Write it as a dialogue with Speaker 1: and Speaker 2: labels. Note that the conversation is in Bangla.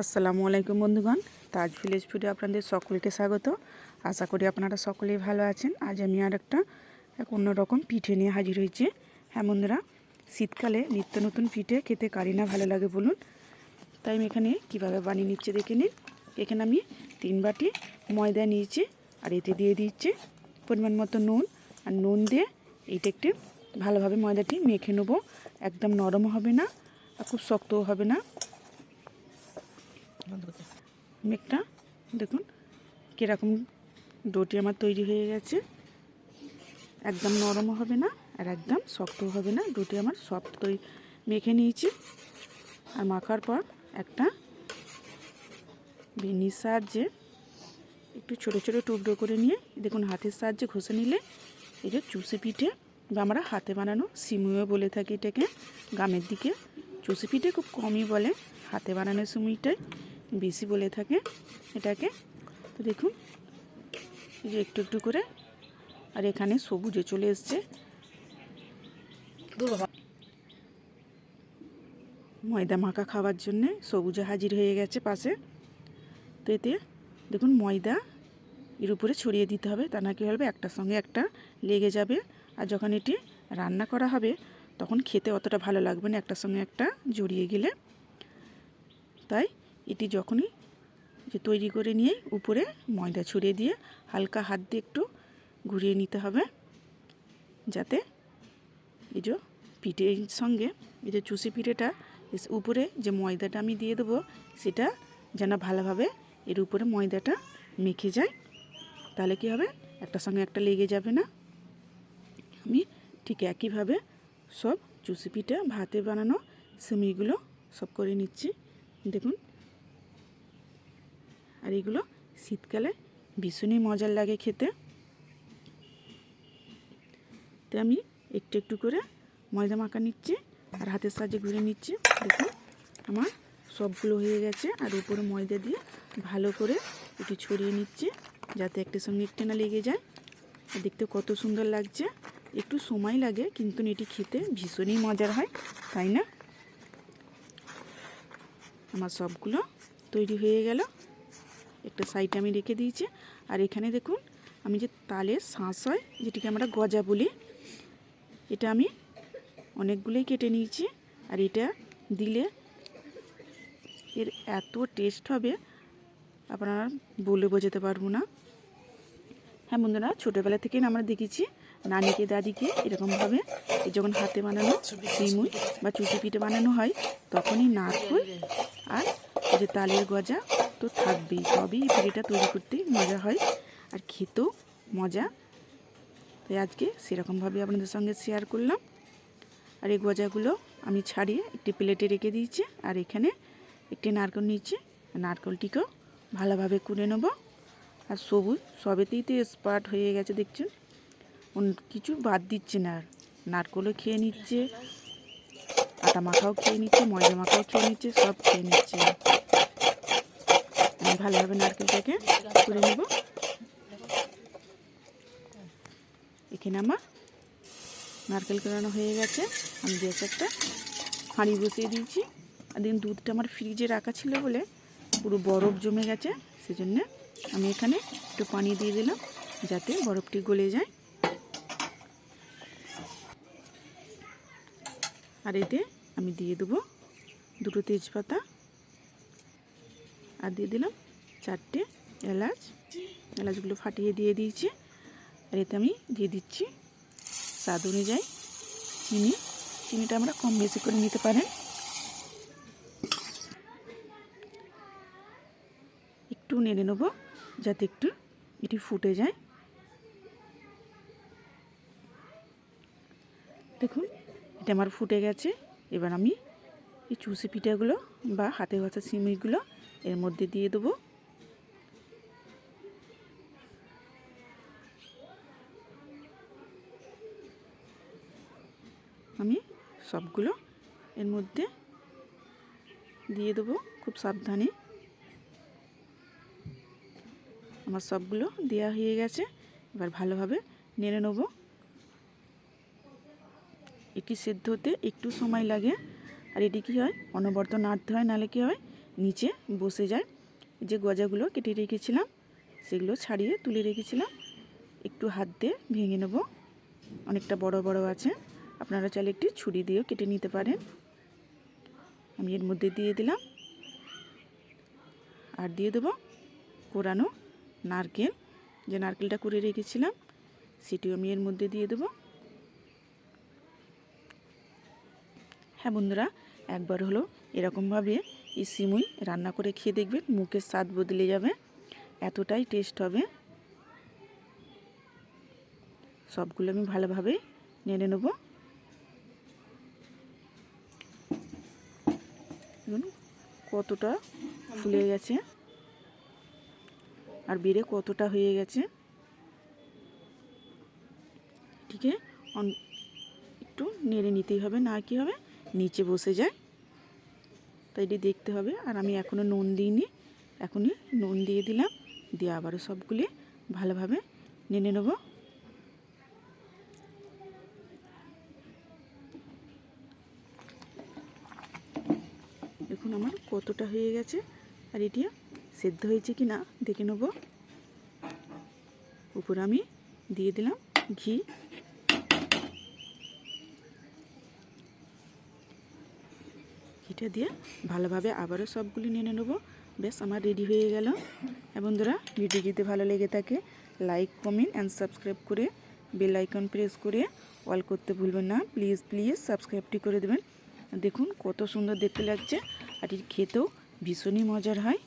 Speaker 1: আসসালামু আলাইকুম বন্ধুগণ, তাজ ভিলেজ ফুডে আপনাদের সকলকে স্বাগত। আশা করি আপনারা সকলেই ভালো আছেন। আজ আমি আর একটা অন্যরকম পিঠে নিয়ে হাজির হয়েছি। হ্যাঁ বন্ধুরা, শীতকালে নিত্য নতুন পিঠে খেতে কারি না ভালো লাগে বলুন। তাই আমি এখানে কীভাবে বানিয়ে নিচ্ছি দেখে নিন। এখানে আমি 3 বাটি ময়দা নিয়েছি, আর এতে দিয়ে দিচ্ছি পরিমাণ মতো নুন। আর নুন দিয়ে এইটা একটু ভালোভাবে ময়দাটি মেখে নেবো। একদম নরম হবে না আর খুব শক্তও হবে না। মেঘটা দেখুন কীরকম ডোটি আমার তৈরি হয়ে গেছে। একদম নরমও হবে না আর একদম শক্তও হবে না, ডোটি আমার সফট মেখে নিয়েছি। আর মাখার পর একটা বেনির সাহায্যে একটু ছোটো ছোটো টুকরো করে নিয়ে দেখুন হাতের সাহায্যে ঘষে নিলে এই যে চুষি পিঠে, বা আমরা হাতে বানানো সিমুইও বলে থাকি এটাকে। গ্রামের দিকে চুষি পিঠে খুব কমই বলে, হাতে বানানো সিমুইটাই বেশি বলে থাকে এটাকে। তো দেখুন এই যে একটু একটু করে, আর এখানে সবুজে চলে এসছে ময়দা মাখা খাওয়ার জন্যে, সবুজে হাজির হয়ে গেছে পাশে। তো এতে দেখুন ময়দা এর উপরে ছড়িয়ে দিতে হবে, তা না কি হবে একটার সঙ্গে একটা লেগে যাবে। আর যখন এটি রান্না করা হবে তখন খেতে অতটা ভালো লাগবে না একটার সঙ্গে একটা জড়িয়ে গেলে। তাই এটি যখনই যে তৈরি করে নিয়ে উপরে ময়দা ছড়িয়ে দিয়ে হালকা হাত দিয়ে একটু ঘুরিয়ে নিতে হবে, যাতে এই যে পিঠের সঙ্গে এই যে চুষি পিঠেটা উপরে যে ময়দাটা আমি দিয়ে দেবো সেটা যেন ভালোভাবে এর উপরে ময়দাটা মেখে যায়। তাহলে কি হবে একটার সঙ্গে একটা লেগে যাবে না। আমি ঠিক একইভাবে সব চুষি পিঠে ভাতে বানানো সিমুইগুলো সব করে নিচ্ছি দেখুন। আর এগুলো শীতকালে ভীষণই মজার লাগে খেতে। তো আমি একটু একটু করে ময়দা মাখা নিচ্ছি আর হাতের সাহায্যে ঘুরে নিচ্ছি। দেখুন আমার সবগুলো হয়ে গেছে, আর উপরে ময়দা দিয়ে ভালো করে একটু ছড়িয়ে নিচ্ছি যাতে একটার সঙ্গে একটা না লেগে যায়। আর দেখতে কত সুন্দর লাগছে। একটু সময় লাগে কিন্তু এটি খেতে ভীষণই মজার হয়, তাই না? আমার সবগুলো তৈরি হয়ে গেল, একটা সাইডে আমি রেখে দিয়েছি। আর এখানে দেখুন আমি যে তালের শাঁস হয় যেটিকে আমরা গজা বলি, এটা আমি অনেকগুলোই কেটে নিয়েছি। আর এটা দিলে এর এত টেস্ট হবে আপনারা বলে বোঝাতে পারবো না। হ্যাঁ বন্ধুরা, ছোটোবেলা থেকেই আমরা দেখেছি নানিকে দাদিকে এরকমভাবে যখন হাতে বানানো সিমুই বা চুষি পিঠে বানানো হয় তখনই নারকেল আর যে তালের গজা তো থাকবেই, তবেই এই পিঠেটা তৈরি করতে মজা হয় আর খেতেও মজা। তাই আজকে সেরকমভাবে আপনাদের সঙ্গে শেয়ার করলাম। আর এই গজাগুলো আমি ছাড়িয়ে একটি প্লেটে রেখে দিয়েছি। আর এখানে একটি নারকেল নিচ্ছি, নারকেলটিকেও ভালোভাবে কুড়ে নেব। আর সবুজ সবেতেই তো স্পার্ট হয়ে গেছে দেখছেন, কিছু বাদ দিচ্ছে না। নারকেলও খেয়ে নিচ্ছে, আটা মাখাও খেয়ে নিচ্ছে, ময়দা মাখাও খেয়ে নিচ্ছে, সব খেয়ে নিচ্ছে। আমি ভালোভাবে নারকেলটাকে কুড়ে নেব। এখানে আমার নারকেল কুড়ানো হয়ে গেছে। আমি গ্যাসে একটা হাঁড়ি বসিয়ে দিয়েছি। আর দিন দুধটা আমার ফ্রিজে রাখা ছিল বলে পুরো বরফ জমে গেছে, সেজন্য আমি এখানে একটু পানি দিয়ে দিলাম যাতে বরফটি গলে যায়। আর এতে আমি দিয়ে দেবো 2টো তেজপাতা, আর দিয়ে দিলাম 4টে এলাচ। এলাচগুলো ফাটিয়ে দিয়ে দিয়েছি। আর এতে আমি দিয়ে দিচ্ছি স্বাদ অনুযায়ী চিনি। চিনিটা আমরা কম বেশি করে নিতে পারেন। একটু নেড়ে নেবো যাতে একটু এটি ফুটে যায়। দেখুন এটা আমার ফুটে গেছে। এবার আমি এই চুষি পিঠাগুলো বা হাতে ঘষা সিমুইগুলো এর মধ্যে দিয়ে দেবো। আমি সবগুলো এর মধ্যে দিয়ে দেবো খুব সাবধানে। আমার সবগুলো দেওয়া হয়ে গেছে। এবার ভালোভাবে নেড়ে নেব। এটি সেদ্ধ হতে একটু সময় লাগে। আর এটি কী হয় অনবরত নাড়তে হয়, নাহলে কী হয় নিচে বসে যায়। যে গজাগুলো কেটে রেখেছিলাম সেগুলো ছাড়িয়ে তুলে রেখেছিলাম, একটু হাত দিয়ে ভেঙে নেব। অনেকটা বড় বড় আছে, আপনারা চাইলে একটি ছুরি দিয়েও কেটে নিতে পারেন। আমি এর মধ্যে দিয়ে দিলাম, আর দিয়ে দেবো কোরানো নারকেল। যে নারকেলটা করে রেখেছিলাম সেটিও আমি এর মধ্যে দিয়ে দেবো। হ্যাঁ বন্ধুরা, একবার হলো এরকমভাবে এই সিমুই রান্না করে খেয়ে দেখবেন, মুখের স্বাদ বদলে যাবে, এতটাই টেস্ট হবে। সবগুলো আমি ভালোভাবে নেড়ে নেব। দেখুন কতটা ফুলে গেছে আর বেড়ে কতটা হয়ে গেছে। এটিকে একটু নেড়ে নিতেই হবে, না কি হবে নিচে বসে যায়, তাই এটি দেখতে হবে। আর আমি এখনও নুন দিইনি, এখনই নুন দিয়ে দিলাম, দিয়ে আবারও সবগুলি ভালোভাবে নেড়ে নেব। দেখুন আমার কতটা হয়ে গেছে, আর এটি সেদ্ধ হয়েছে কি না দেখে নেব। উপরে আমি দিয়ে দিলাম ঘি। ঘিটা দিয়ে ভালোভাবে আবারও সবগুলি নেড়ে নেব। বেশ আমার রেডি হয়ে গেল। বন্ধুরা, ভিডিও যদি ভালো লেগে থাকে লাইক, কমেন্ট অ্যান্ড সাবস্ক্রাইব করে বেল আইকন প্রেস করে অল করতে ভুলবেন না। প্লিজ প্লিজ সাবস্ক্রাইবটি করে দেবেন। দেখুন কত সুন্দর দেখতে লাগছে, আর এর খেতেও ভীষণই মজার হয়।